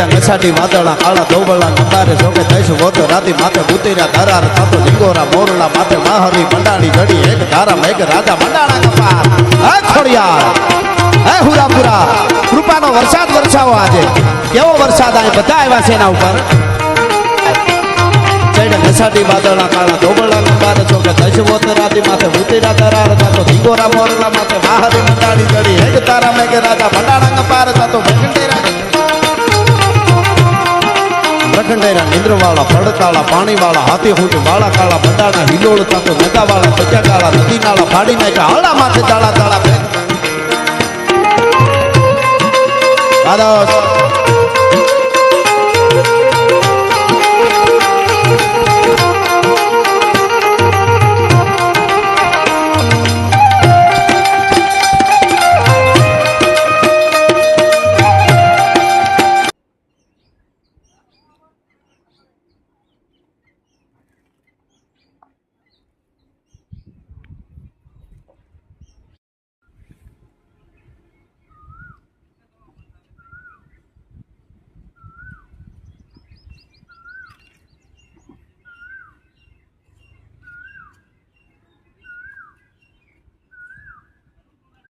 ચડ્યા નસાટી વાદળા કાળા ધોબળા નંબારે જોકે થઈશું વોતો રાતી માથે બુતીરા ધરાર થતો લીંગોરા મોરલા માથે માહરી મંડાણી જડી એક ધારા મેઘ રાજા મંડાણા કપાર હે ખોડિયાર હે હુરાપુરા કૃપાનો વરસાદ વરસાવો આજે કેવો વરસાદ આ બધા આવ્યા છે એના ઉપર ચડ્યા નસાટી વાદળા કાળા ધોબળા નંબારે જોકે થઈશું વોતો રાતી માથે બુતીરા ધરાર થતો લીંગોરા મોરલા માથે માહરી મંડાણી જડી એક ધારા મેઘ રાજા મંડાણા કપાર થતો પ્રખંડેરા નિંદ્રવાળા પડતાળા પાણીવાળા હાથી હુંટ વાળા કાળા બંડાણા હિલોળ તાતો નદાવાળા સજા કાળા નદી નાળા ફાડી નાખ્યા હાડા માથે તાળા તાળા